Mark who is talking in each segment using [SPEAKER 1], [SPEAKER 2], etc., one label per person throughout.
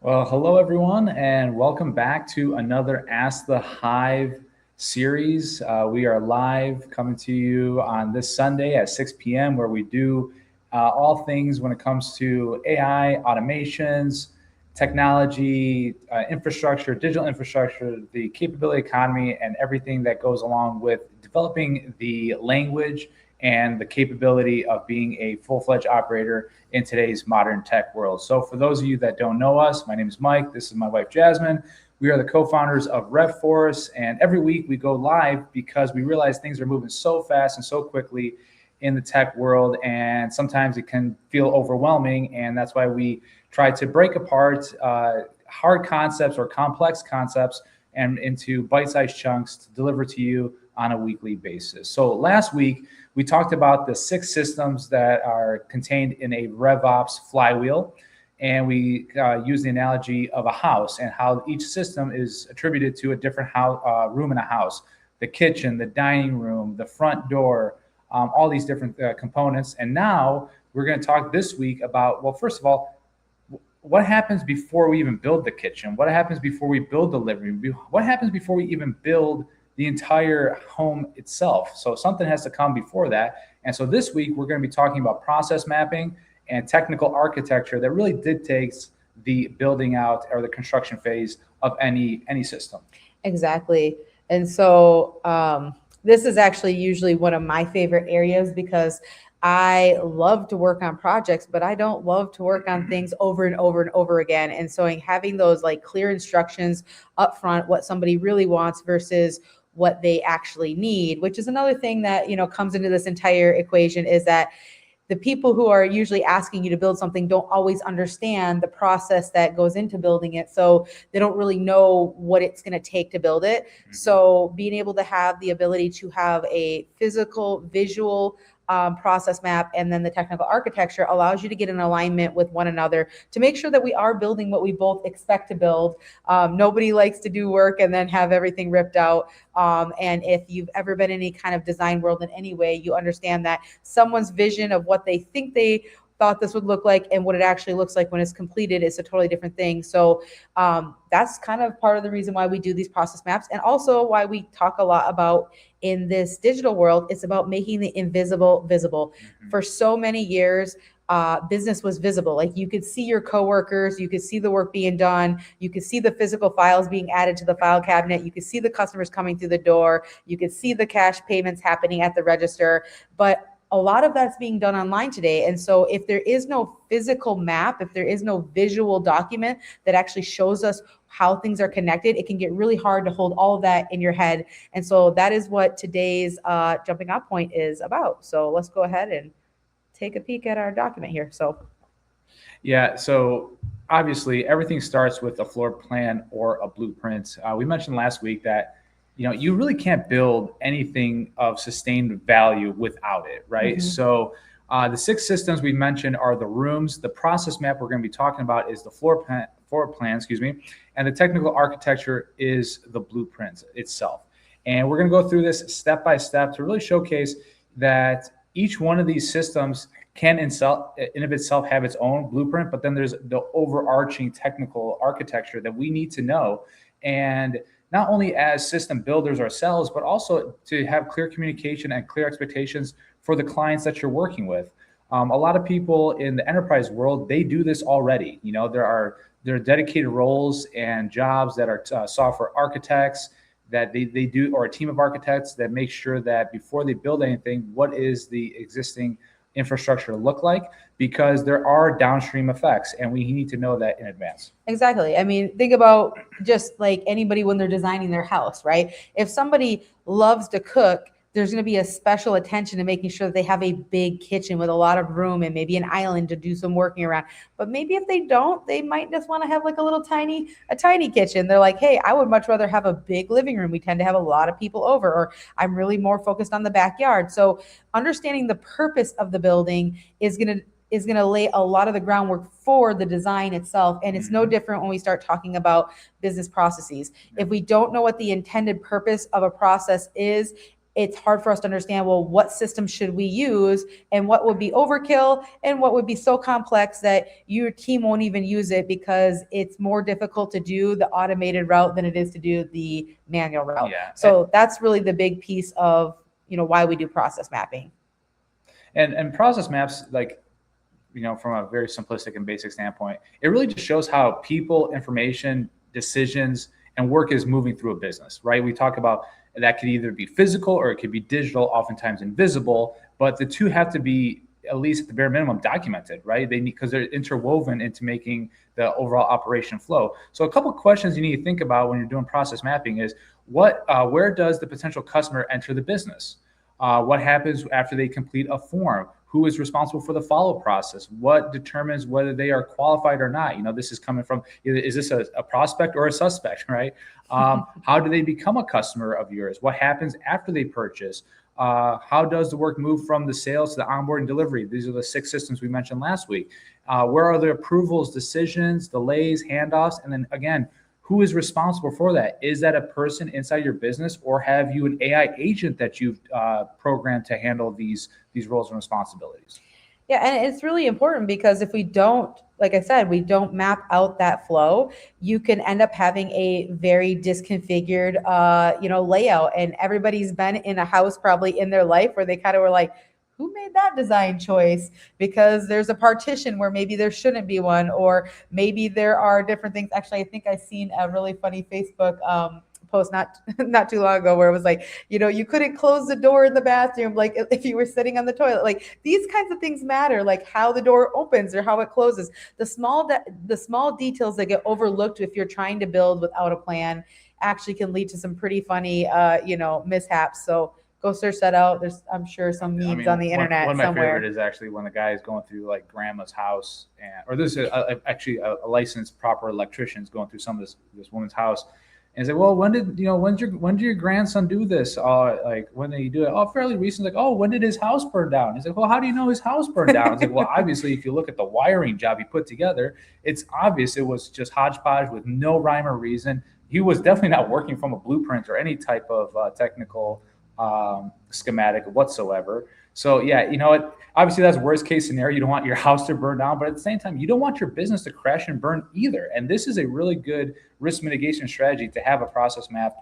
[SPEAKER 1] Well, hello everyone, and welcome back to another Ask the Hive series. We are live coming to you on this Sunday at 6 p.m., where we do all things when it comes to AI, automations, technology, infrastructure, digital infrastructure, the capability economy, and everything that goes along with developing the language and the capability of being a full-fledged operator in today's modern tech world. So for those of you that don't know us, my name is Mike. This is my wife, Jasmine. We are the co-founders of RevForce, and every week we go live because we realize things are moving so fast and so quickly in the tech world, and sometimes it can feel overwhelming, and that's why we try to break apart hard concepts or complex concepts and into bite-sized chunks to deliver to you on a weekly basis. So last week, we talked about the 6 systems that are contained in a RevOps flywheel. And we used the analogy of a house and how each system is attributed to a different room in a house: the kitchen, the dining room, the front door, all these different components. And now we're going to talk this week about, well, first of all, what happens before we even build the kitchen? What happens before we build the living room? What happens before we even build the entire home itself? So something has to come before that. And so this week, we're going to be talking about process mapping and technical architecture that really dictates the building out or the construction phase of any system.
[SPEAKER 2] Exactly. And so this is actually usually one of my favorite areas because I love to work on projects, but I don't love to work on things over and over and over again. And so having those like clear instructions up front, what somebody really wants versus what they actually need, which is another thing that, comes into this entire equation, is that the people who are usually asking you to build something don't always understand the process that goes into building it. So they don't really know what it's going to take to build it. Mm-hmm. So being able to have the ability to have a physical, visual process map and then the technical architecture allows you to get in alignment with one another to make sure that we are building what we both expect to build. Nobody likes to do work and then have everything ripped out. And if you've ever been in any kind of design world in any way, you understand that someone's vision of what they think they thought this would look like and what it actually looks like when it's completed is a totally different thing. So that's kind of part of the reason why we do these process maps, and also why we talk a lot about in this digital world, it's about making the invisible visible. Mm-hmm. For so many years, business was visible. Like you could see your coworkers, you could see the work being done, you could see the physical files being added to the file cabinet, you could see the customers coming through the door, you could see the cash payments happening at the register. But a lot of that's being done online today. And so if there is no physical map, if there is no visual document that actually shows us how things are connected, it can get really hard to hold all of that in your head. And so that is what today's jumping off point is about. So let's go ahead and take a peek at our document here.
[SPEAKER 1] So obviously everything starts with a floor plan or a blueprint. We mentioned last week that you really can't build anything of sustained value without it, right? Mm-hmm. So the 6 systems we mentioned are the rooms. The process map we're going to be talking about is the floor plan, and the technical architecture is the blueprint itself. And we're going to go through this step by step to really showcase that each one of these systems can in of itself have its own blueprint, but then there's the overarching technical architecture that we need to know. And not only as system builders ourselves, but also to have clear communication and clear expectations for the clients that you're working with. A lot of people in the enterprise world, they do this already. There are dedicated roles and jobs that are software architects that they do, or a team of architects that make sure that before they build anything, what is the existing infrastructure look like, because there are downstream effects and we need to know that in advance.
[SPEAKER 2] Exactly. I mean, think about just like anybody when they're designing their house, right? If somebody loves to cook, there's going to be a special attention to making sure that they have a big kitchen with a lot of room and maybe an island to do some working around. But maybe if they don't, they might just want to have like a tiny kitchen. They're like, hey, I would much rather have a big living room. We tend to have a lot of people over, or I'm really more focused on the backyard. So understanding the purpose of the building is going to lay a lot of the groundwork for the design itself. And it's no different when we start talking about business processes. If we don't know what the intended purpose of a process is, it's hard for us to understand, well, what system should we use and what would be overkill and what would be so complex that your team won't even use it because it's more difficult to do the automated route than it is to do the manual route.
[SPEAKER 1] Yeah.
[SPEAKER 2] So that's really the big piece of, why we do process mapping.
[SPEAKER 1] And process maps, like, from a very simplistic and basic standpoint, it really just shows how people, information, decisions, and work is moving through a business, right? We talk about that could either be physical or it could be digital, oftentimes invisible, but the two have to be, at least at the bare minimum, documented, right? They need, because they're interwoven into making the overall operation flow. So a couple of questions you need to think about when you're doing process mapping is where does the potential customer enter the business? What happens after they complete a form? Who is responsible for the follow process? What determines whether they are qualified or not? This is coming from, is this a prospect or a suspect, right? How do they become a customer of yours? What happens after they purchase? How does the work move from the sales to the onboarding delivery? These are the 6 systems we mentioned last week. Where are the approvals, decisions, delays, handoffs? And then again, who is responsible for that? Is that a person inside your business, or have you an AI agent that you've programmed to handle these roles and responsibilities?
[SPEAKER 2] Yeah, and it's really important because if we don't, like I said, we don't map out that flow, you can end up having a very disconfigured, layout. And everybody's been in a house probably in their life where they kind of were like, who made that design choice? Because there's a partition where maybe there shouldn't be one, or maybe there are different things. Actually, I think I seen a really funny Facebook post not too long ago where it was like, you couldn't close the door in the bathroom, like if you were sitting on the toilet. Like these kinds of things matter, like how the door opens or how it closes. The small details that get overlooked if you're trying to build without a plan actually can lead to some pretty funny mishaps. So go search that out. There's, I'm sure, some memes on the internet
[SPEAKER 1] one of my
[SPEAKER 2] somewhere.
[SPEAKER 1] favorite is actually when the guy is going through like grandma's house, or this is actually a licensed proper electrician is going through some of this woman's house, and say, well, when did your grandson do this? Like, when did he do it? Oh, fairly recent. Like, oh, when did his house burn down? He's like, well, how do you know his house burned down? It's like, well, obviously, if you look at the wiring job he put together, it's obvious it was just hodgepodge with no rhyme or reason. He was definitely not working from a blueprint or any type of technical schematic whatsoever. So yeah, obviously that's worst case scenario. You don't want your house to burn down, but at the same time, you don't want your business to crash and burn either. And this is a really good risk mitigation strategy to have a process map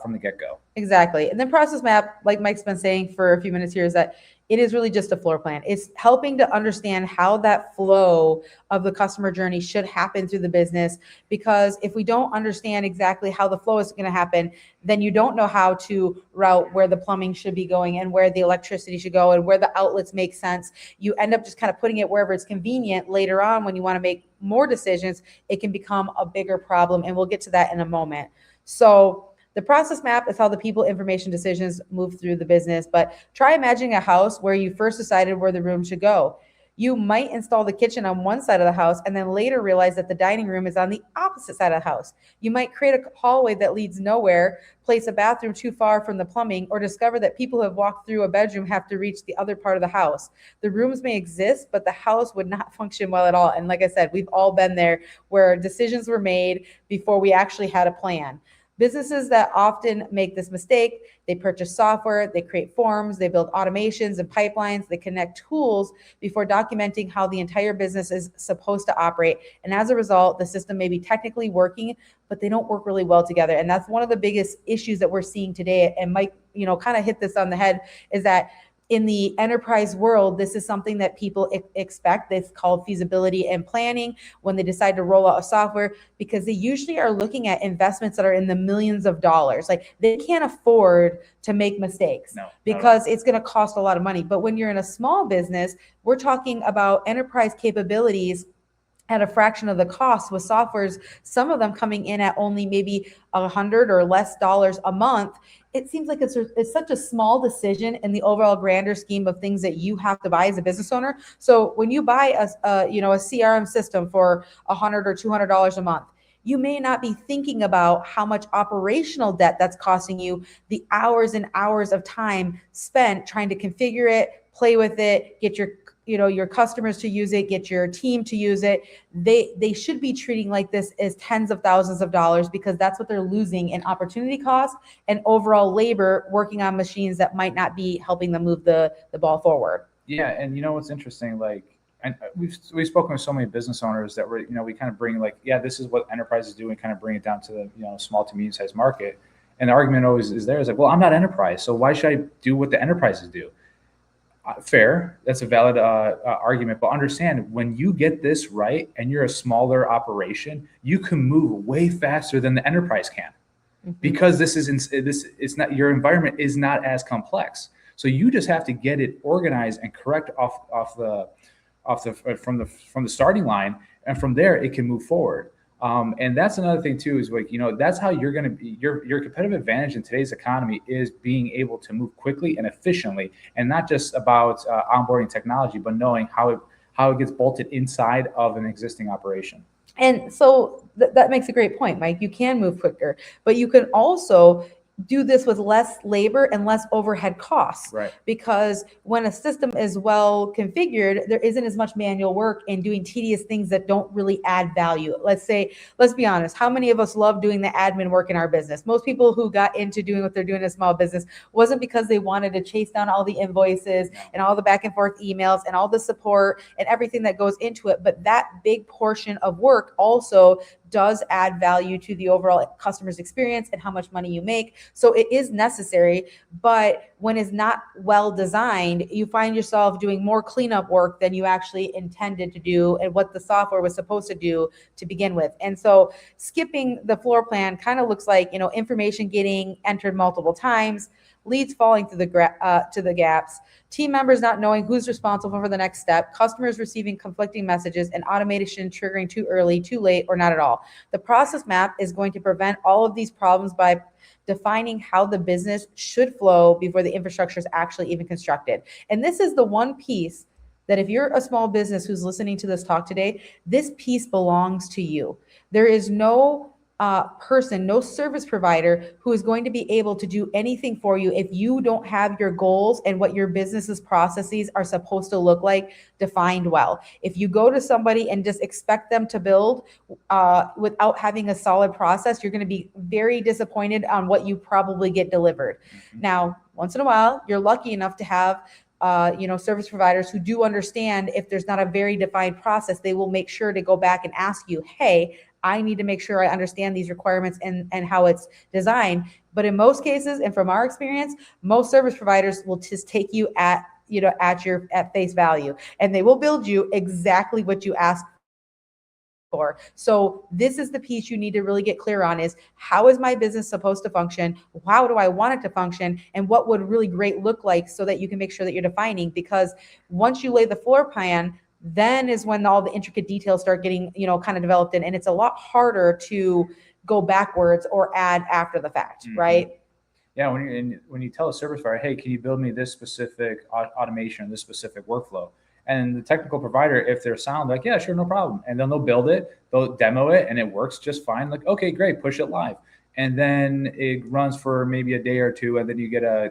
[SPEAKER 1] from the get-go.
[SPEAKER 2] Exactly. And then process map, like Mike's been saying for a few minutes here, is that it is really just a floor plan. It's helping to understand how that flow of the customer journey should happen through the business. Because if we don't understand exactly how the flow is going to happen, then you don't know how to route where the plumbing should be going and where the electricity should go and where the outlets make sense. You end up just kind of putting it wherever it's convenient. Later on, when you want to make more decisions, it can become a bigger problem. And we'll get to that in a moment. So the process map is how the people, information, decisions move through the business. But try imagining a house where you first decided where the room should go. You might install the kitchen on one side of the house and then later realize that the dining room is on the opposite side of the house. You might create a hallway that leads nowhere, place a bathroom too far from the plumbing, or discover that people who have walked through a bedroom have to reach the other part of the house. The rooms may exist, but the house would not function well at all. And like I said, we've all been there where decisions were made before we actually had a plan. Businesses that often make this mistake, they purchase software, they create forms, they build automations and pipelines, they connect tools before documenting how the entire business is supposed to operate. And as a result, the system may be technically working, but they don't work really well together. And that's one of the biggest issues that we're seeing today. And Mike, kind of hit this on the head, is that in the enterprise world, this is something that people expect. It's called feasibility and planning when they decide to roll out a software, because they usually are looking at investments that are in the millions of dollars. Like, they can't afford to make mistakes because it's going to cost a lot of money. But when you're in a small business, we're talking about enterprise capabilities at a fraction of the cost, with softwares, some of them coming in at only maybe $100 or less a month. It seems like it's such a small decision in the overall grander scheme of things that you have to buy as a business owner. So when you buy a CRM system for $100 or $200 a month, you may not be thinking about how much operational debt that's costing you, the hours and hours of time spent trying to configure it, play with it, get your customers to use it, get your team to use it. They should be treating like this as tens of thousands of dollars, because that's what they're losing in opportunity cost and overall labor working on machines that might not be helping them move the ball forward.
[SPEAKER 1] Yeah, and what's interesting, like, and we've spoken with so many business owners that we kind of bring, like, yeah, this is what enterprises do, and kind of bring it down to the small to medium sized market. And the argument always is there is like, well, I'm not enterprise, so why should I do what the enterprises do? Fair, that's a valid argument, but understand, when you get this right and you're a smaller operation, you can move way faster than the enterprise can, because it's not, your environment is not as complex. So you just have to get it organized and correct from the starting line, and from there it can move forward. And that's another thing too, is like, that's how you're going to be, your competitive advantage in today's economy is being able to move quickly and efficiently, and not just about onboarding technology, but knowing how it gets bolted inside of an existing operation.
[SPEAKER 2] And so that makes a great point, Mike. You can move quicker, but you can also do this with less labor and less overhead costs.
[SPEAKER 1] Right.
[SPEAKER 2] Because when a system is well configured, there isn't as much manual work in doing tedious things that don't really add value. Let's be honest, how many of us love doing the admin work in our business? Most people who got into doing what they're doing in a small business wasn't because they wanted to chase down all the invoices and all the back and forth emails and all the support and everything that goes into it. But that big portion of work also does add value to the overall customer's experience and how much money you make. So it is necessary, but when it's not well designed, you find yourself doing more cleanup work than you actually intended to do and what the software was supposed to do to begin with. And so skipping the floor plan kind of looks like, information getting entered multiple times, leads falling through the gaps, team members not knowing who's responsible for the next step, customers receiving conflicting messages, and automation triggering too early, too late, or not at all. The process map is going to prevent all of these problems by defining how the business should flow before the infrastructure is actually even constructed. And this is the one piece that, if you're a small business who's listening to this talk today, this piece belongs to you. There is no no service provider who is going to be able to do anything for you if you don't have your goals and what your business's processes are supposed to look like defined well. If you go to somebody and just expect them to build without having a solid process, you're going to be very disappointed on what you probably get delivered. Mm-hmm. Now, once in a while, you're lucky enough to have service providers who do understand if there's not a very defined process, they will make sure to go back and ask you, hey, I need to make sure I understand these requirements and how it's designed. But in most cases, and from our experience, most service providers will just take you at face value, and they will build you exactly what you asked for. So this is the piece you need to really get clear on: is how is my business supposed to function? How do I want it to function? And what would really great look like, so that you can make sure that you're defining, because once you lay the floor plan, then is when all the intricate details start getting, kind of developed in, and it's a lot harder to go backwards or add after the fact, mm-hmm. right?
[SPEAKER 1] Yeah, when you tell a service provider, hey, can you build me this specific automation, this specific workflow? And the technical provider, if they're sound, like, yeah, sure, no problem. And then they'll build it, they'll demo it, and it works just fine. Like, okay, great, push it live. And then it runs for maybe a day or two, and then you get a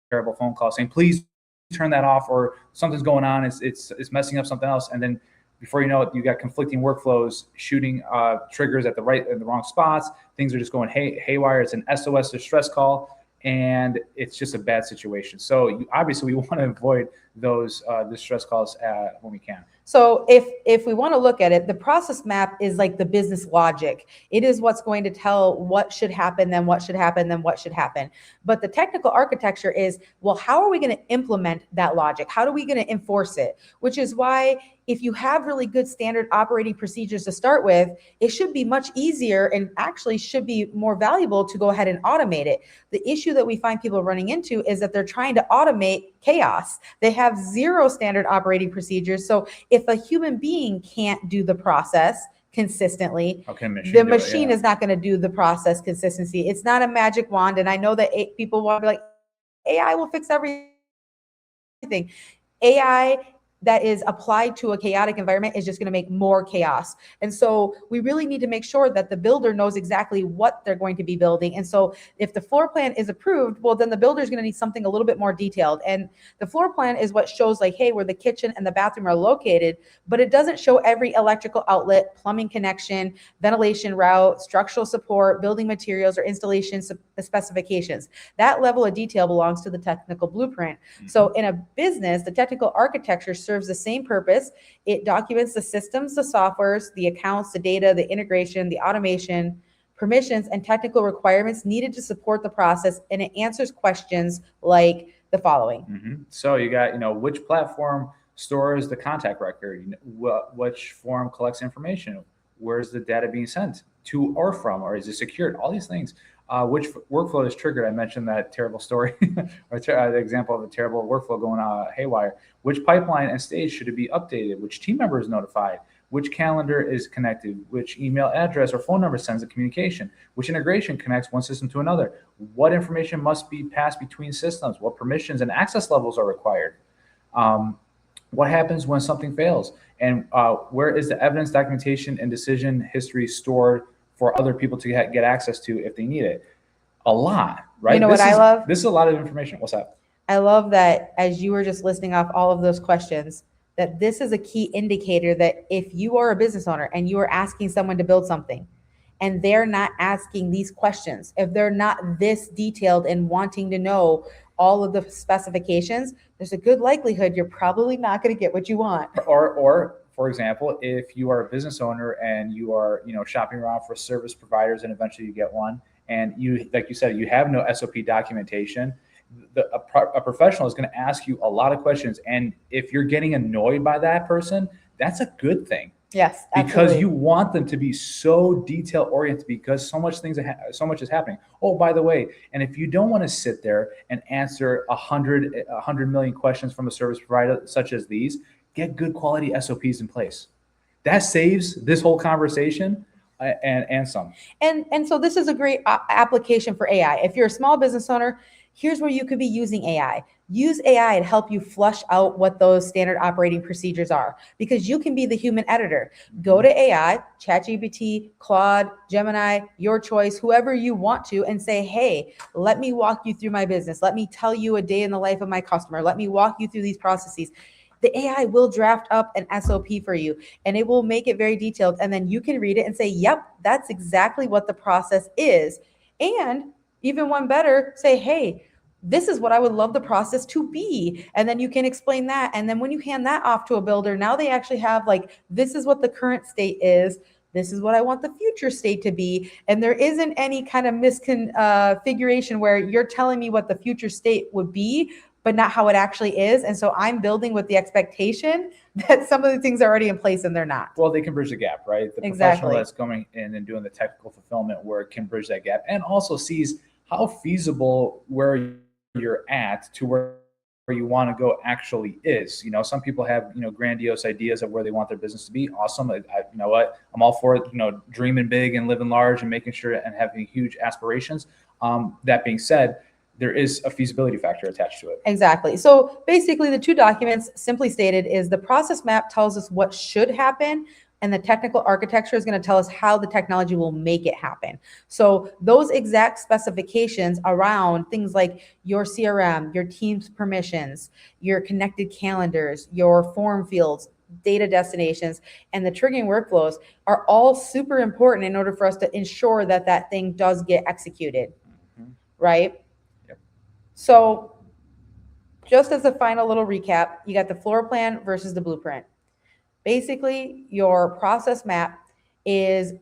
[SPEAKER 1] terrible phone call saying, please turn that off, or something's going on, it's messing up something else. And then before you know it, you got conflicting workflows shooting triggers in the wrong spots. Things are just going haywire. It's an SOS distress call, and it's just a bad situation. So obviously we want to avoid those distress calls when we can.
[SPEAKER 2] So if we want to look at it, the process map is like the business logic. It is what's going to tell what should happen, then what should happen, then what should happen. But the technical architecture is, well, how are we going to implement that logic? How are we going to enforce it? Which is why, if you have really good standard operating procedures to start with, it should be much easier, and actually should be more valuable, to go ahead and automate it. The issue that we find people running into is that they're trying to automate chaos. They have zero standard operating procedures. So if a human being can't do the process consistently, the machine is not going to do the process consistency. It's not a magic wand. And I know that people want to be like, AI will fix everything. AI that is applied to a chaotic environment is just going to make more chaos. And so we really need to make sure that the builder knows exactly what they're going to be building. And so if the floor plan is approved, well, then the builder is going to need something a little bit more detailed. And the floor plan is what shows like, hey, where the kitchen and the bathroom are located, but it doesn't show every electrical outlet, plumbing connection, ventilation route, structural support, building materials, or installation specifications. That level of detail belongs to the technical blueprint. So in a business, the technical architecture serves the same purpose. It documents the systems, the softwares, the accounts, the data, the integration, the automation, permissions, and technical requirements needed to support the process, and it answers questions like the following.
[SPEAKER 1] So you got, which platform stores the contact record, which form collects information, where's the data being sent to or from, or is it secured? All these things. Which workflow is triggered? I mentioned that terrible story, or the example of a terrible workflow going haywire. Which pipeline and stage should it be updated? Which team member is notified? Which calendar is connected? Which email address or phone number sends the communication? Which integration connects one system to another? What information must be passed between systems? What permissions and access levels are required? What happens when something fails? And where is the evidence, documentation, and decision history stored for other people to get access to if they need it? A lot, right?
[SPEAKER 2] You know what I love?
[SPEAKER 1] This is a lot of information. What's that?
[SPEAKER 2] I love that as you were just listing off all of those questions, that this is a key indicator that if you are a business owner and you are asking someone to build something and they're not asking these questions, if they're not this detailed and wanting to know all of the specifications, there's a good likelihood you're probably not going to get what you want.
[SPEAKER 1] Or for example, if you are a business owner and you are, shopping around for service providers and eventually you get one, and you, like you said, you have no SOP documentation, a professional is going to ask you a lot of questions. And if you're getting annoyed by that person, that's a good thing.
[SPEAKER 2] Yes,
[SPEAKER 1] absolutely. Because you want them to be so detail oriented, because so much is happening. Oh, by the way, and if you don't want to sit there and answer 100 million questions from a service provider such as these, get good quality SOPs in place. That saves this whole conversation and some.
[SPEAKER 2] And so this is a great application for AI. If you're a small business owner, here's where you could be using AI. Use AI to help you flush out what those standard operating procedures are, because you can be the human editor. Go to AI, ChatGPT, Claude, Gemini, your choice, whoever you want to, and say, hey, let me walk you through my business. Let me tell you a day in the life of my customer. Let me walk you through these processes. The AI will draft up an SOP for you and it will make it very detailed. And then you can read it and say, yep, that's exactly what the process is. And even one better, say, hey, this is what I would love the process to be. And then you can explain that. And then when you hand that off to a builder, now they actually have like, this is what the current state is. This is what I want the future state to be. And there isn't any kind of misconfiguration where you're telling me what the future state would be, but not how it actually is. And so I'm building with the expectation that some of the things are already in place and they're not.
[SPEAKER 1] Well, they can bridge the gap, right? The professional that's going in and doing the technical fulfillment work can bridge that gap and also sees how feasible where you're at to where you want to go actually is. Some people have, grandiose ideas of where they want their business to be. Awesome. You know what? I'm all for it, dreaming big and living large and making sure and having huge aspirations. That being said, there is a feasibility factor attached to it.
[SPEAKER 2] Exactly. So basically the two documents, simply stated, is the process map tells us what should happen, and the technical architecture is going to tell us how the technology will make it happen. So those exact specifications around things like your CRM, your team's permissions, your connected calendars, your form fields, data destinations, and the triggering workflows are all super important in order for us to ensure that that thing does get executed, right? So just as a final little recap, you got the floor plan versus the blueprint. Basically, your process map is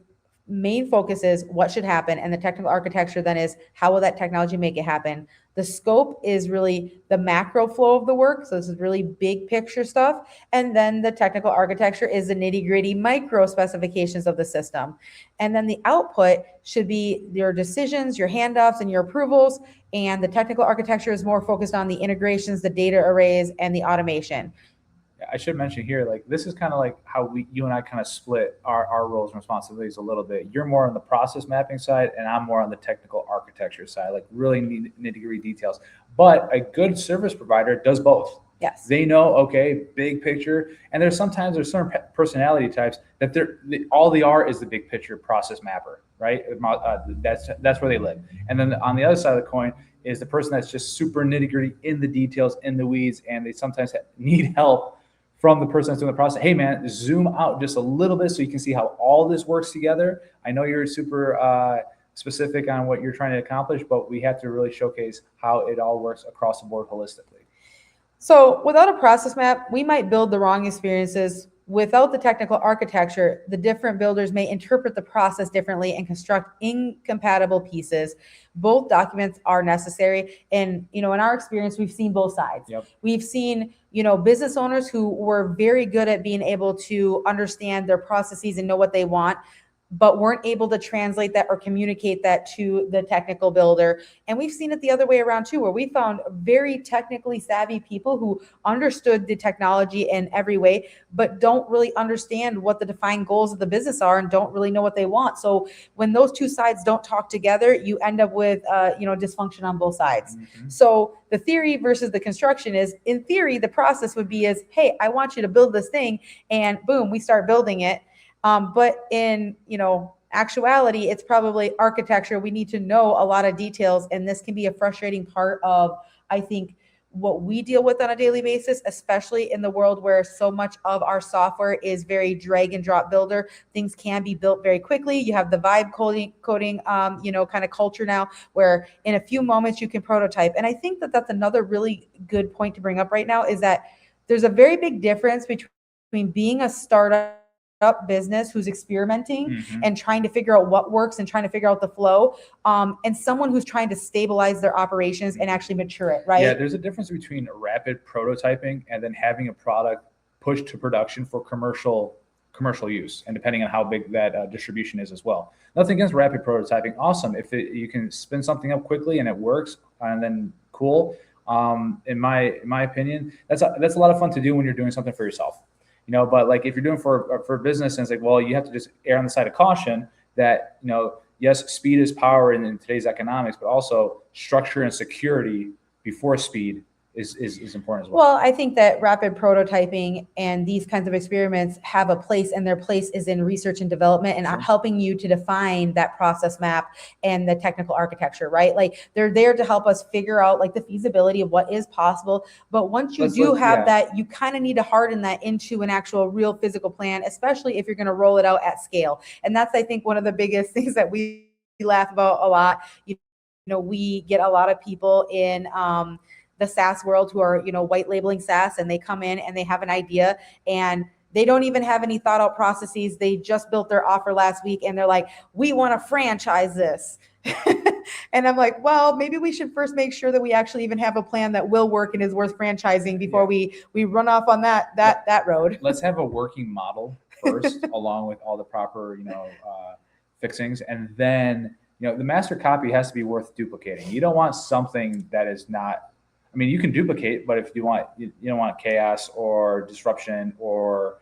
[SPEAKER 2] main focus is what should happen, and the technical architecture then is how will that technology make it happen. The scope is really the macro flow of the work, so this is really big picture stuff, and then the technical architecture is the nitty-gritty micro specifications of the system. And then the output should be your decisions, your handoffs, and your approvals, and the technical architecture is more focused on the integrations, the data arrays, and the automation.
[SPEAKER 1] I should mention here, like, this is kind of like how you and I kind of split our roles and responsibilities a little bit. You're more on the process mapping side, and I'm more on the technical architecture side, like really nitty-gritty details. But a good service provider does both.
[SPEAKER 2] Yes.
[SPEAKER 1] They know, okay, big picture. And there's certain personality types that all they are is the big picture process mapper, right? That's where they live. And then on the other side of the coin is the person that's just super nitty gritty in the details, in the weeds, and they sometimes need help from the person that's doing the process. Hey man, zoom out just a little bit so you can see how all this works together. I know you're super specific on what you're trying to accomplish, but we have to really showcase how it all works across the board holistically.
[SPEAKER 2] So without a process map, we might build the wrong experiences. Without the technical architecture, the different builders may interpret the process differently and construct incompatible pieces. Both documents are necessary. And, in our experience, we've seen both sides.
[SPEAKER 1] Yep.
[SPEAKER 2] We've seen, business owners who were very good at being able to understand their processes and know what they want, but weren't able to translate that or communicate that to the technical builder. And we've seen it the other way around too, where we found very technically savvy people who understood the technology in every way, but don't really understand what the defined goals of the business are and don't really know what they want. So when those two sides don't talk together, you end up with, dysfunction on both sides.
[SPEAKER 1] Mm-hmm.
[SPEAKER 2] So the theory versus the construction is, in theory, the process would be hey, I want you to build this thing, and boom, we start building it. But in, actuality, it's probably architecture. We need to know a lot of details, and this can be a frustrating part of, I think, what we deal with on a daily basis, especially in the world where so much of our software is very drag and drop builder. Things can be built very quickly. You have the vibe coding, kind of culture now, where in a few moments you can prototype. And I think that that's another really good point to bring up right now, is that there's a very big difference between being a startup business who's experimenting and trying to figure out what works and trying to figure out the flow, and someone who's trying to stabilize their operations and actually mature it, right?
[SPEAKER 1] Yeah, there's a difference between rapid prototyping and then having a product pushed to production for commercial use, and depending on how big that distribution is as well. Nothing against rapid prototyping. Awesome. If you can spin something up quickly and it works, and then cool. In my opinion, that's a lot of fun to do when you're doing something for yourself. But like if you're doing for business, and it's like, well, you have to just err on the side of caution that, yes, speed is power in today's economics, but also structure and security before speed is important as well.
[SPEAKER 2] Well, I think that rapid prototyping and these kinds of experiments have a place, and their place is in research and development and helping you to define that process map and the technical architecture, right? Like they're there to help us figure out like the feasibility of what is possible. But once you have that, you kind of need to harden that into an actual real physical plan, especially if you're going to roll it out at scale. And that's, I think, one of the biggest things that we laugh about a lot. We get a lot of people in, the SaaS world who are, white labeling SaaS, and they come in and they have an idea and they don't even have any thought out processes. They just built their offer last week and they're like, we want to franchise this. And I'm like, well, maybe we should first make sure that we actually even have a plan that will work and is worth franchising before we run off on that road.
[SPEAKER 1] Let's have a working model first, along with all the proper, fixings. And then, the master copy has to be worth duplicating. You don't want something that is not, you can duplicate, but if you don't want chaos or disruption or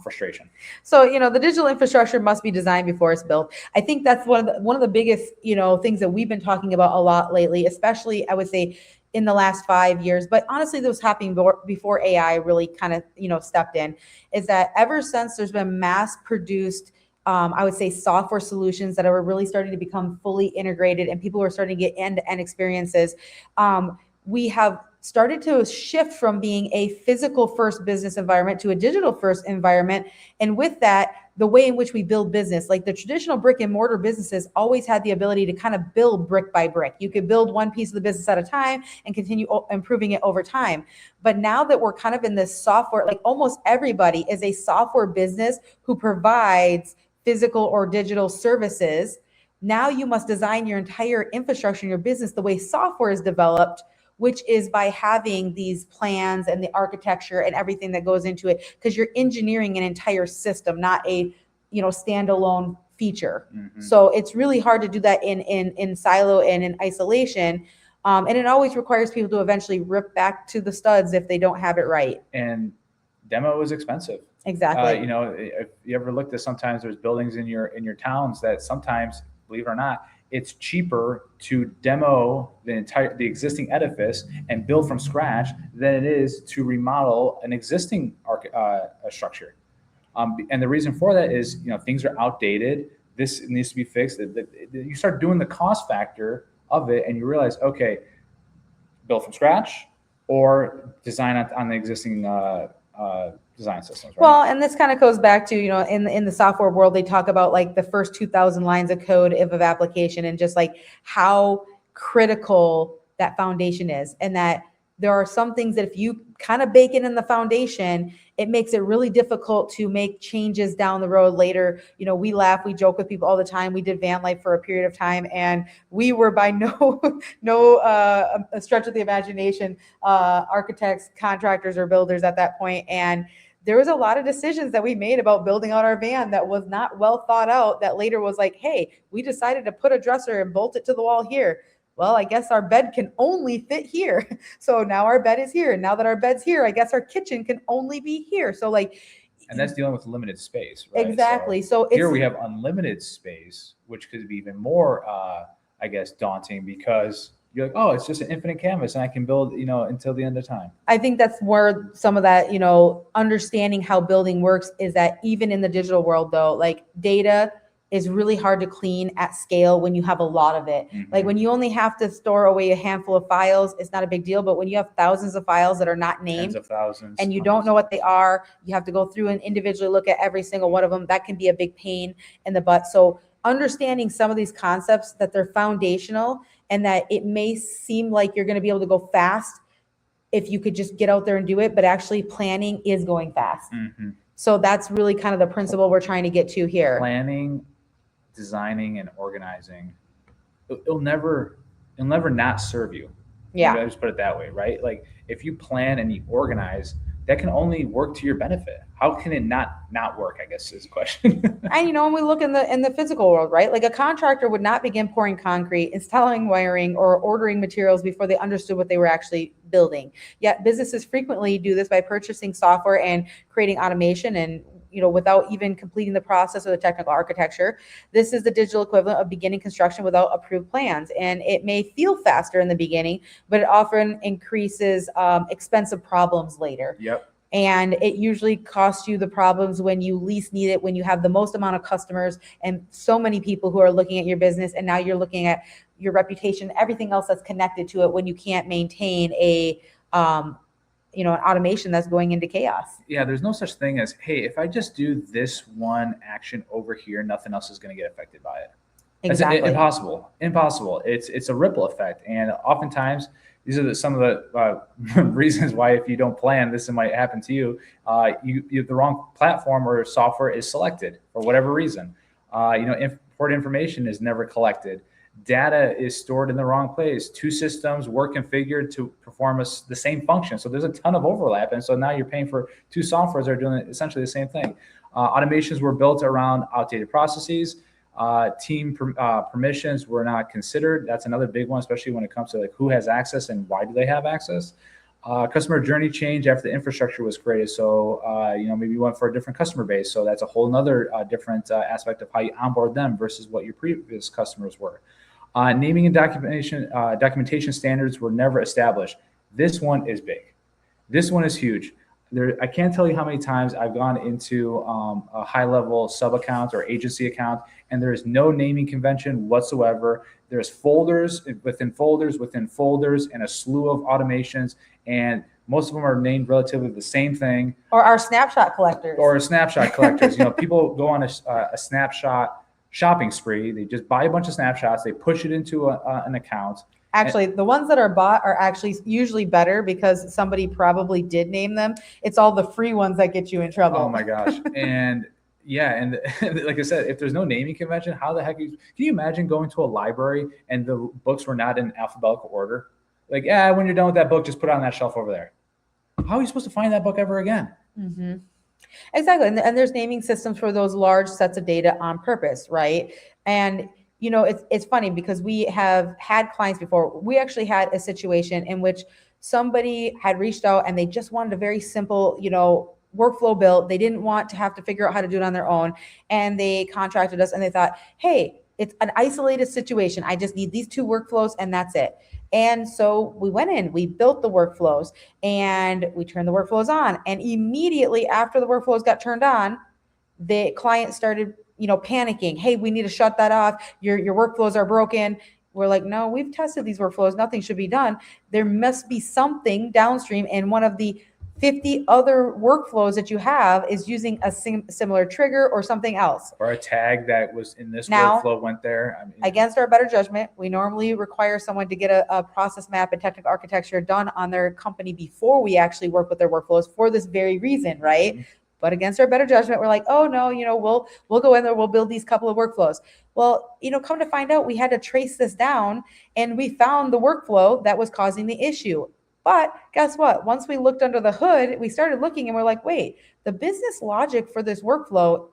[SPEAKER 1] frustration.
[SPEAKER 2] So, the digital infrastructure must be designed before it's built. I think that's one of the biggest, things that we've been talking about a lot lately, especially I would say in the last 5 years. But honestly, this was happening before AI really kind of, stepped in, is that ever since there's been mass produced, I would say, software solutions that are really starting to become fully integrated and people are starting to get end-to-end experiences, we have started to shift from being a physical first business environment to a digital first environment. And with that, the way in which we build business, like the traditional brick and mortar businesses always had the ability to kind of build brick by brick. You could build one piece of the business at a time and continue improving it over time. But now that we're kind of in this software, like almost everybody is a software business who provides physical or digital services. Now you must design your entire infrastructure in your business the way software is developed, which is by having these plans and the architecture and everything that goes into it, because you're engineering an entire system, not a standalone feature. So it's really hard to do that in silo and in isolation. And it always requires people to eventually rip back to the studs if they don't have it right.
[SPEAKER 1] And demo is expensive.
[SPEAKER 2] Exactly.
[SPEAKER 1] If you ever looked at, sometimes there's buildings in your towns that sometimes, believe it or not, it's cheaper to demo the existing edifice and build from scratch than it is to remodel an existing structure. And the reason for that is, things are outdated. This needs to be fixed. You start doing the cost factor of it, and you realize, okay, build from scratch or design on the existing design systems. Right?
[SPEAKER 2] Well, and this kind of goes back to, in the software world, they talk about like the first 2,000 lines of code of application, and just like how critical that foundation is. And that there are some things that if you kind of bake it in the foundation, it makes it really difficult to make changes down the road later. We laugh, we joke with people all the time. We did van life for a period of time, and we were by no a stretch of the imagination architects, contractors, or builders at that point. And there was a lot of decisions that we made about building out our van that was not well thought out, that later was like, hey, we decided to put a dresser and bolt it to the wall here. Well, I guess our bed can only fit here. So now our bed is here. And now that our bed's here, I guess our kitchen can only be here. So
[SPEAKER 1] and that's dealing with limited space, right?
[SPEAKER 2] Exactly. So
[SPEAKER 1] here we have unlimited space, which could be even more, daunting, because you're like, oh, it's just an infinite canvas and I can build, until the end of time.
[SPEAKER 2] I think that's where some of that, understanding how building works is that even in the digital world though, like data is really hard to clean at scale when you have a lot of it. Mm-hmm. Like when you only have to store away a handful of files, it's not a big deal. But when you have thousands of files that are not named,
[SPEAKER 1] tens of thousands,
[SPEAKER 2] and you don't know what they are, you have to go through and individually look at every single one of them. That can be a big pain in the butt. So understanding some of these concepts, that they're foundational, and that it may seem like you're going to be able to go fast if you could just get out there and do it, but actually planning is going fast. Mm-hmm. So that's really kind of the principle we're trying to get to here.
[SPEAKER 1] Planning, designing, and organizing, it'll never not serve you.
[SPEAKER 2] Yeah.
[SPEAKER 1] I just put it that way, right? Like if you plan and you organize, that can only work to your benefit. How can it not work, I guess is the question.
[SPEAKER 2] And when we look in the physical world, right? Like a contractor would not begin pouring concrete, installing wiring, or ordering materials before they understood what they were actually building. Yet businesses frequently do this by purchasing software and creating automation, and without even completing the process or the technical architecture. This is the digital equivalent of beginning construction without approved plans. And it may feel faster in the beginning, but it often increases expensive problems later.
[SPEAKER 1] Yep.
[SPEAKER 2] And it usually costs you the problems when you least need it, when you have the most amount of customers and so many people who are looking at your business, and now you're looking at your reputation, everything else that's connected to it, when you can't maintain an automation that's going into chaos.
[SPEAKER 1] Yeah, there's no such thing as, hey, if I just do this one action over here, nothing else is going to get affected by it.
[SPEAKER 2] Exactly.
[SPEAKER 1] That's impossible. It's a ripple effect. And oftentimes, these are some of the reasons why, if you don't plan, this might happen to you. The wrong platform or software is selected for whatever reason. Important information is never collected. Data is stored in the wrong place. Two systems were configured to perform the same function. So there's a ton of overlap. And so now you're paying for two softwares that are doing essentially the same thing. Automations were built around outdated processes. Team permissions were not considered. That's another big one, especially when it comes to like who has access and why do they have access. Customer journey change after the infrastructure was created. So, maybe you went for a different customer base. So that's a whole nother different aspect of how you onboard them versus what your previous customers were. Naming and documentation standards were never established. This one is big. This one is huge. I can't tell you how many times I've gone into a high-level sub-account or agency account, and there is no naming convention whatsoever. There's folders within folders within folders and a slew of automations, and most of them are named relatively the same thing.
[SPEAKER 2] Or our snapshot collectors.
[SPEAKER 1] People go on a snapshot shopping spree. They just buy a bunch of snapshots. They push it into an account.
[SPEAKER 2] Actually, the ones that are bought are actually usually better because somebody probably did name them. It's all the free ones that get you in trouble.
[SPEAKER 1] Oh my gosh. And like I said, if there's no naming convention, how the heck can you imagine going to a library and the books were not in alphabetical order? Like, when you're done with that book, just put it on that shelf over there. How are you supposed to find that book ever again?
[SPEAKER 2] Mm-hmm. Exactly. And there's naming systems for those large sets of data on purpose, right? And it's funny because we have had clients before. We actually had a situation in which somebody had reached out and they just wanted a very simple, workflow built. They didn't want to have to figure out how to do it on their own. And they contracted us and they thought, hey, It's an isolated situation. I just need these 2 workflows and that's it. And so we went in, we built the workflows, and we turned the workflows on. And immediately after the workflows got turned on, the client started, panicking. Hey, we need to shut that off. Your workflows are broken. We're like, no, we've tested these workflows. Nothing should be done. There must be something downstream. And one of the 50 other workflows that you have is using a similar trigger or something else.
[SPEAKER 1] Or a tag that was in this workflow went there.
[SPEAKER 2] Against our better judgment, we normally require someone to get a process map and technical architecture done on their company before we actually work with their workflows for this very reason, right? Mm-hmm. But against our better judgment, we're like, oh no, we'll go in there, we'll build these couple of workflows. Well, come to find out, we had to trace this down, and we found the workflow that was causing the issue. But guess what? Once we looked under the hood, we started looking and we're like, wait, the business logic for this workflow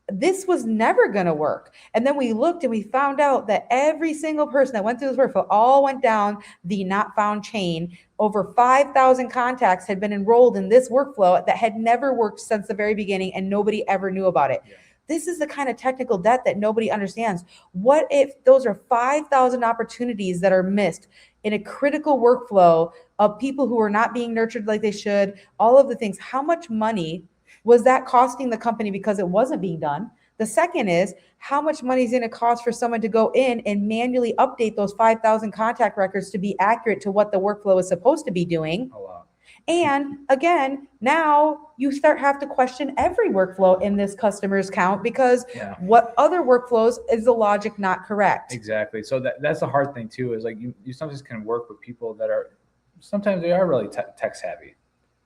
[SPEAKER 2] this was never going to work. And then we looked and we found out that every single person that went through this workflow all went down the not found chain. Over 5,000 contacts had been enrolled in this workflow that had never worked since the very beginning, and nobody ever knew about it. Yeah. This is the kind of technical debt that nobody understands. What if those are 5,000 opportunities that are missed in a critical workflow of people who are not being nurtured like they should, all of the things? How much money was that costing the company because it wasn't being done? The second is, how much money is going to cost for someone to go in and manually update those 5,000 contact records to be accurate to what the workflow is supposed to be doing? A lot. And again, now you have to question every workflow in this customer's count, because what other workflows is the logic not correct?
[SPEAKER 1] Exactly. So that's the hard thing too, is like you sometimes can work with people that are, sometimes they are really tech savvy.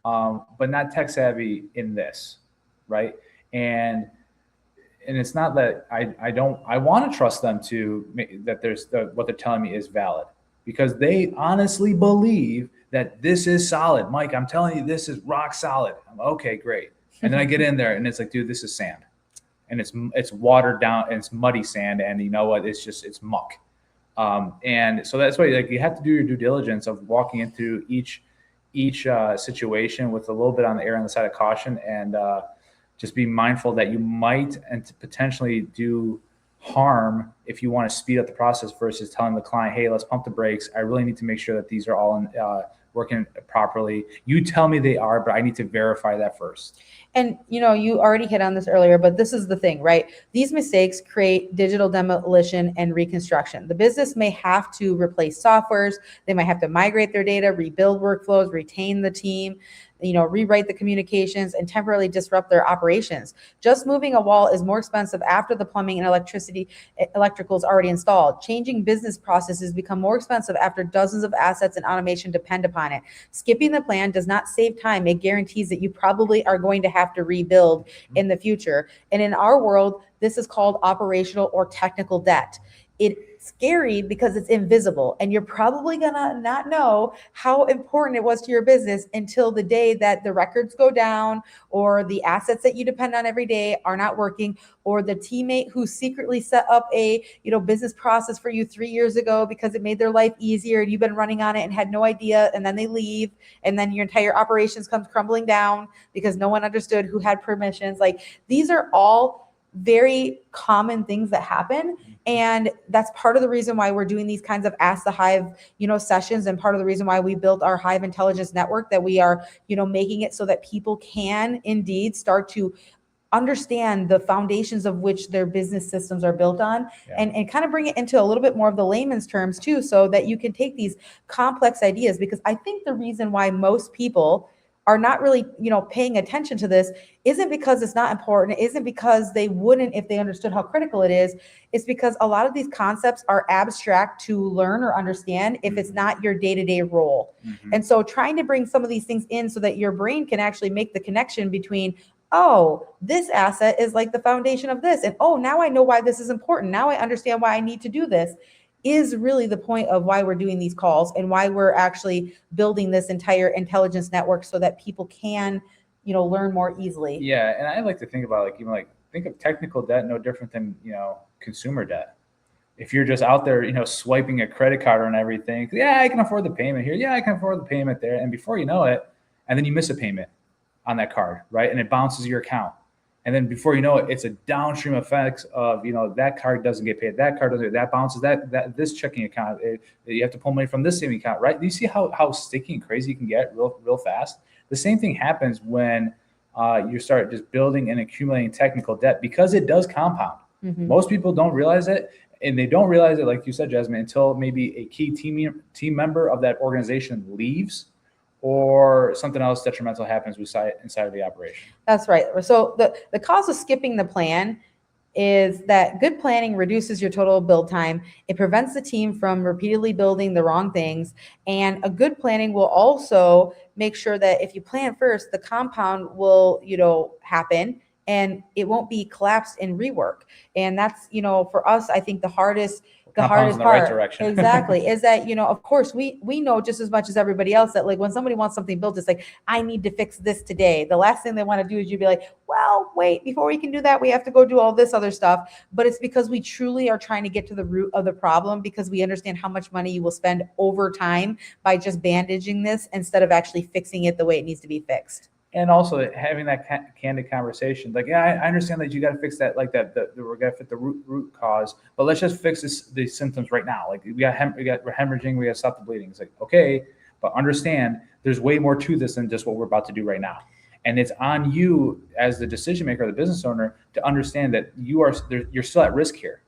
[SPEAKER 1] But not tech savvy in this, right? And it's not that I want to trust them that what they're telling me is valid, because they honestly believe that this is solid. Mike, I'm telling you, this is rock solid. I'm okay, great. And then I get in there and it's like, dude, this is sand, and it's watered down, and it's muddy sand, and you know what? It's muck. And so that's why, like, you have to do your due diligence of walking into each situation with a little bit on the side of caution, and just be mindful that you might and potentially do harm if you want to speed up the process versus telling the client, hey, let's pump the brakes. I really need to make sure that these are all working properly. You tell me they are, but I need to verify that first.
[SPEAKER 2] And, you already hit on this earlier, but this is the thing, right? These mistakes create digital demolition and reconstruction. The business may have to replace softwares. They might have to migrate their data, rebuild workflows, retain the team, rewrite the communications, and temporarily disrupt their operations. Just moving a wall is more expensive after the plumbing and electrical is already installed. Changing business processes become more expensive after dozens of assets and automation depend upon it. Skipping the plan does not save time. It guarantees that you probably are going to have to rebuild in the future. And in our world, this is called operational or technical debt. It's scary because it's invisible, and you're probably gonna not know how important it was to your business until the day that the records go down, or the assets that you depend on every day are not working, or the teammate who secretly set up a business process for you 3 years ago because it made their life easier and you've been running on it and had no idea, and then they leave, and then your entire operations comes crumbling down because no one understood who had permissions. Like, these are all very common things that happen. And that's part of the reason why we're doing these kinds of Ask the Hive, sessions, and part of the reason why we built our Hive Intelligence Network, that we are, making it so that people can indeed start to understand the foundations of which their business systems are built on, and kind of bring it into a little bit more of the layman's terms too, so that you can take these complex ideas. Because I think the reason why most people are not really, paying attention to this isn't because it's not important. It isn't because they wouldn't if they understood how critical it is. It's because a lot of these concepts are abstract to learn or understand if it's not your day-to-day role. Mm-hmm. And so trying to bring some of these things in so that your brain can actually make the connection between, oh, this asset is like the foundation of this, and oh, now I know why this is important. Now I understand why I need to do this, is really the point of why we're doing these calls and why we're actually building this entire intelligence network, so that people can, learn more easily.
[SPEAKER 1] Yeah. And I like to think about, think of technical debt no different than, consumer debt. If you're just out there, swiping a credit card on everything, yeah, I can afford the payment here. Yeah, I can afford the payment there. And before you know it, and then you miss a payment on that card, right? And it bounces your account. And then before you know it, it's a downstream effects of, that card doesn't get paid, that card doesn't, that bounces, that this checking account, you have to pull money from this saving account, right? Do you see how sticky and crazy you can get real fast? The same thing happens when you start just building and accumulating technical debt, because it does compound.
[SPEAKER 2] Mm-hmm.
[SPEAKER 1] Most people don't realize it, and they don't realize it, like you said, Jasmine, until maybe a key team member of that organization leaves, or something else detrimental happens inside of the operation.
[SPEAKER 2] That's right. So the cause of skipping the plan is that good planning reduces your total build time. It prevents the team from repeatedly building the wrong things. And a good planning will also make sure that if you plan first, the compound will, happen, and it won't be collapsed in rework. And that's, for us, I think the hardest part,
[SPEAKER 1] in the right direction.
[SPEAKER 2] Exactly, is that, of course we know just as much as everybody else that, like, when somebody wants something built, it's like, I need to fix this today. The last thing they want to do is you'd be like, well, wait, before we can do that, we have to go do all this other stuff. But it's because we truly are trying to get to the root of the problem, because we understand how much money you will spend over time by just bandaging this instead of actually fixing it the way it needs to be fixed.
[SPEAKER 1] And also having that candid conversation, like, yeah, I understand that you got to fix that, like that, we're gonna fit the root cause, but let's just fix the symptoms right now. Like, we're hemorrhaging, we got to stop the bleeding. It's like, okay, but understand there's way more to this than just what we're about to do right now. And it's on you as the decision maker, or the business owner, to understand that you're still at risk here.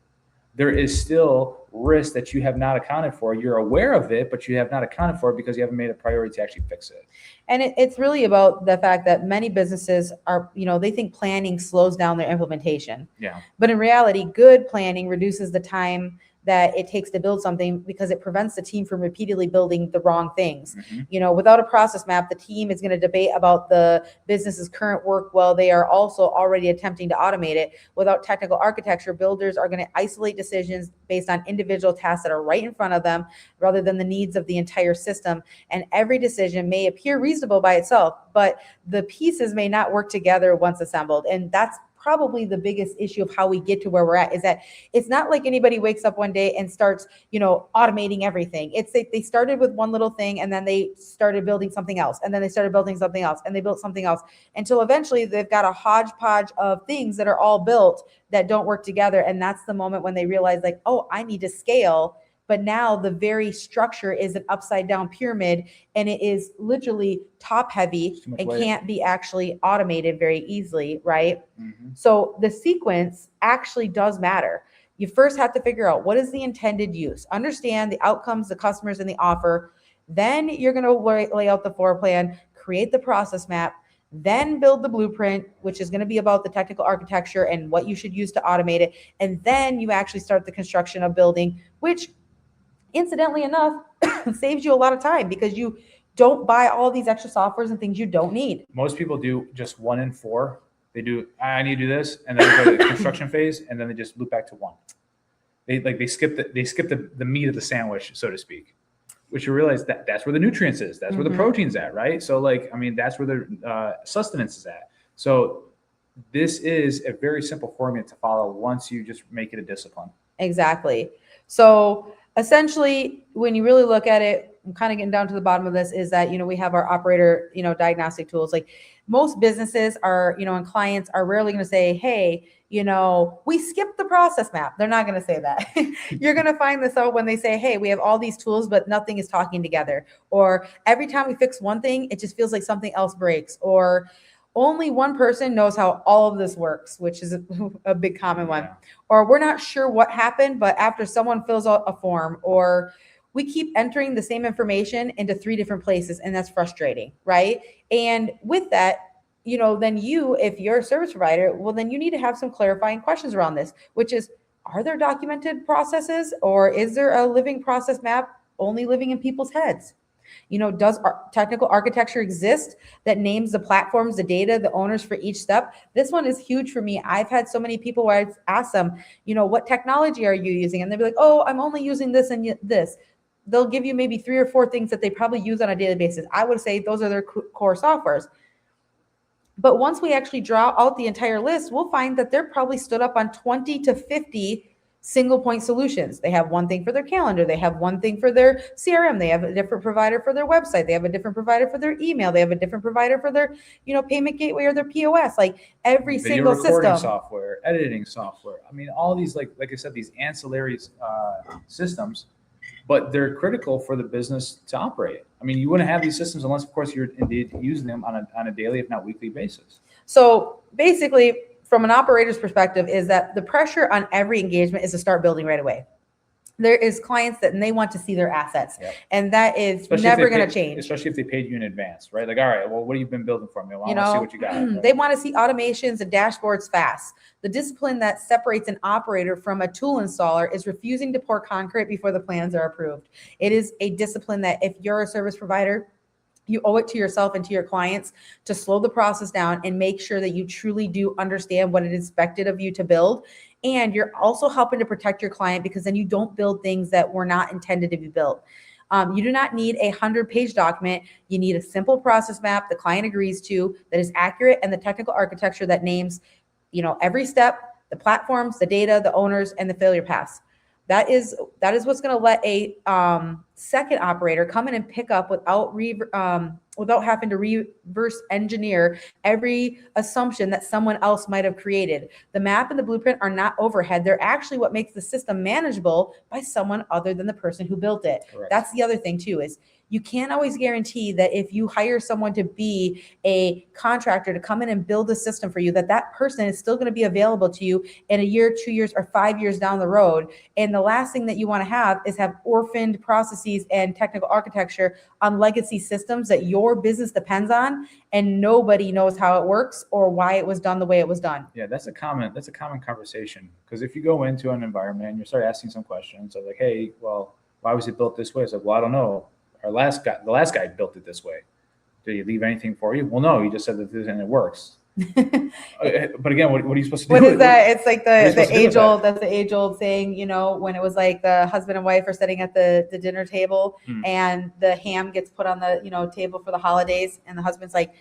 [SPEAKER 1] There is still risk that you have not accounted for. You're aware of it, but you have not accounted for it because you haven't made a priority to actually fix it.
[SPEAKER 2] And it's really about the fact that many businesses are, they think planning slows down their implementation.
[SPEAKER 1] Yeah.
[SPEAKER 2] But in reality, good planning reduces the time that it takes to build something, because it prevents the team from repeatedly building the wrong things.
[SPEAKER 1] Mm-hmm.
[SPEAKER 2] Without a process map, the team is going to debate about the business's current work while they are also already attempting to automate it. Without technical architecture, builders are going to isolate decisions based on individual tasks that are right in front of them, rather than the needs of the entire system. And every decision may appear reasonable by itself, but the pieces may not work together once assembled. And that's probably the biggest issue of how we get to where we're at, is that it's not like anybody wakes up one day and starts, automating everything. It's they started with one little thing, and then they started building something else, and then they started building something else, and they built something else, until eventually they've got a hodgepodge of things that are all built that don't work together. And that's the moment when they realize, like, oh, I need to scale. But now the very structure is an upside down pyramid, and it is literally top heavy and can't be actually automated very easily, right?
[SPEAKER 1] Mm-hmm.
[SPEAKER 2] So the sequence actually does matter. You first have to figure out what is the intended use, understand the outcomes, the customers, and the offer. Then you're going to lay out the floor plan, create the process map, then build the blueprint, which is going to be about the technical architecture and what you should use to automate it. And then you actually start the construction of building, which, incidentally enough, saves you a lot of time, because you don't buy all these extra softwares and things you don't need.
[SPEAKER 1] Most people do just 1 in 4. They do, I need to do this, and then they go to the construction phase, and then they just loop back to 1. They skip the meat of the sandwich, so to speak, which you realize that's where the nutrients is. That's where the protein's at, right? So, that's where the sustenance is at. So this is a very simple formula to follow once you just make it a discipline.
[SPEAKER 2] Exactly. So essentially, when you really look at it, I'm kind of getting down to the bottom of this, is that, we have our operator, diagnostic tools. Like, most businesses are, and clients are rarely going to say, hey, we skipped the process map. They're not going to say that. You're going to find this out when they say, hey, we have all these tools, but nothing is talking together. Or every time we fix one thing, it just feels like something else breaks. Or only one person knows how all of this works, which is a big common one.
[SPEAKER 1] Yeah.
[SPEAKER 2] Or we're not sure what happened, but after someone fills out a form, or we keep entering the same information into 3 different places, and that's frustrating, right? And with that, then if you're a service provider, well, then you need to have some clarifying questions around this, which is, are there documented processes, or is there a living process map only living in people's heads? Does technical architecture exist that names the platforms, the data, the owners for each step? This one is huge for me. I've had so many people where I've asked them, what technology are you using? And they'll be like, oh, I'm only using this and this. They'll give you maybe 3 or 4 things that they probably use on a daily basis. I would say those are their core softwares. But once we actually draw out the entire list, we'll find that they're probably stood up on 20 to 50 single point solutions. They have one thing for their calendar. They have one thing for their CRM. They have a different provider for their website. They have a different provider for their email. They have a different provider for their, payment gateway or their POS. Like every
[SPEAKER 1] Video
[SPEAKER 2] single
[SPEAKER 1] recording
[SPEAKER 2] system.
[SPEAKER 1] software, editing software. I mean, all these, like I said, these ancillary systems, but they're critical for the business to operate. I mean, you wouldn't have these systems unless, of course, you're indeed using them on a daily, if not weekly basis.
[SPEAKER 2] So basically, from an operator's perspective, is that the pressure on every engagement is to start building right away. There is clients that, and they want to see their assets, and that is never going to change.
[SPEAKER 1] Especially if they paid you in advance, right? Like, all right, well, what have you been building for me? Well, I want to see what you got. Right?
[SPEAKER 2] They want to see automations and dashboards fast. The discipline that separates an operator from a tool installer is refusing to pour concrete before the plans are approved. It is a discipline that if you're a service provider, you owe it to yourself and to your clients to slow the process down and make sure that you truly do understand what it is expected of you to build. And you're also helping to protect your client, because then you don't build things that were not intended to be built. You do not need a 100-page document. You need a simple process map the client agrees to, that is accurate, and the technical architecture that names, every step, the platforms, the data, the owners, and the failure paths. That is what's going to let a second operator come in and pick up without having to reverse engineer every assumption that someone else might have created. The map and the blueprint are not overhead. They're actually what makes the system manageable by someone other than the person who built it.
[SPEAKER 1] Correct.
[SPEAKER 2] That's the other thing too, is you can't always guarantee that if you hire someone to be a contractor to come in and build a system for you, that person is still going to be available to you in a year, 2 years, or 5 years down the road. And the last thing that you want to have is have orphaned processes and technical architecture on legacy systems that your business depends on, and nobody knows how it works or why it was done the way it was done.
[SPEAKER 1] Yeah, that's a common conversation, because if you go into an environment and you start asking some questions of like, hey, well, why was it built this way? It's like, well, I don't know. The last guy built it this way. Did he leave anything for you? Well, no, he just said that this and it works. But again, what are you supposed to do?
[SPEAKER 2] What is that? It's like the age-old, that's the age-old saying, when it was like the husband and wife are sitting at the dinner table and the ham gets put on the, table for the holidays, and the husband's like,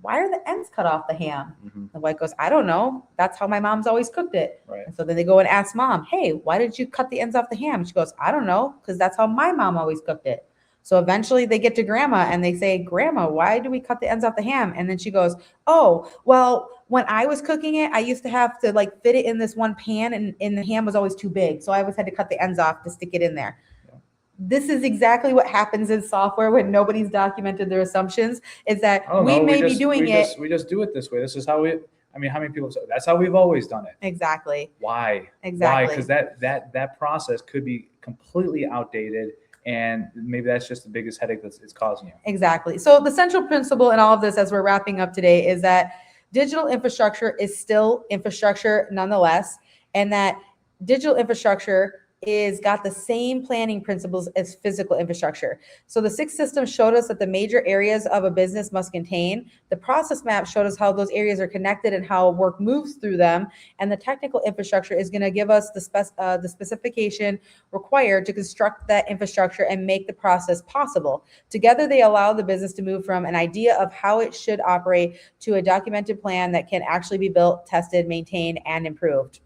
[SPEAKER 2] why are the ends cut off the ham? Mm-hmm. The wife goes, I don't know. That's how my mom's always cooked it.
[SPEAKER 1] Right.
[SPEAKER 2] And so then they go and ask mom, hey, why did you cut the ends off the ham? And she goes, I don't know, because that's how my mom always cooked it. So eventually they get to grandma and they say, Grandma, why do we cut the ends off the ham? And then she goes, oh, well, when I was cooking it, I used to have to fit it in this one pan, and the ham was always too big. So I always had to cut the ends off to stick it in there. Yeah. This is exactly what happens in software when nobody's documented their assumptions, is that we just do it this way. This is how how many people say that's how we've always done it? Exactly. Why? Exactly. Why? Because that process could be completely outdated. And maybe that's just the biggest headache that it's causing you. Exactly. So the central principle in all of this, as we're wrapping up today, is that digital infrastructure is still infrastructure nonetheless, and that digital infrastructure is got the same planning principles as physical infrastructure. So the Six Systems showed us that the major areas of a business must contain. The process map showed us how those areas are connected and how work moves through them. And the technical infrastructure is going to give us the specification required to construct that infrastructure and make the process possible. Together, they allow the business to move from an idea of how it should operate to a documented plan that can actually be built, tested, maintained, and improved.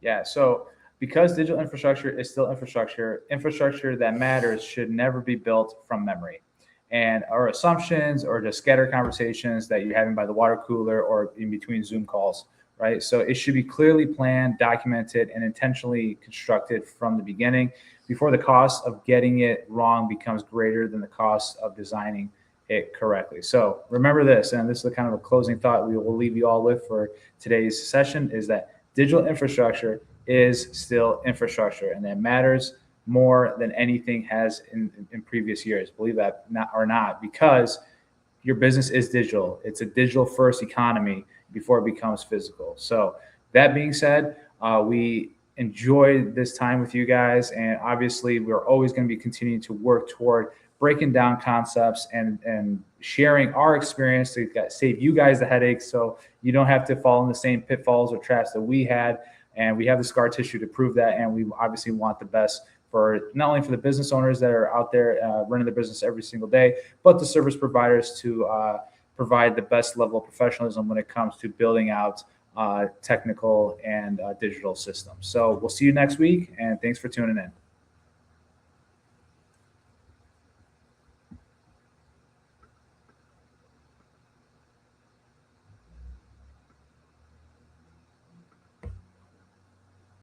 [SPEAKER 2] Yeah, so because digital infrastructure is still infrastructure that matters should never be built from memory. And our assumptions or just scattered conversations that you're having by the water cooler or in between Zoom calls, right? So it should be clearly planned, documented, and intentionally constructed from the beginning before the cost of getting it wrong becomes greater than the cost of designing it correctly. So remember this, and this is the kind of a closing thought we will leave you all with for today's session, is that digital infrastructure is still infrastructure, and that matters more than anything has in previous years. Believe that or not, because your business is digital. It's a digital first economy before it becomes physical. So that being said, we enjoyed this time with you guys, and obviously we're always going to be continuing to work toward breaking down concepts and sharing our experience to save you guys the headaches, so you don't have to fall in the same pitfalls or traps that we had. And we have the scar tissue to prove that. And we obviously want the best for not only for the business owners that are out there running their business every single day, but the service providers to provide the best level of professionalism when it comes to building out
[SPEAKER 1] technical and digital systems. So we'll see you next week, and thanks for tuning in.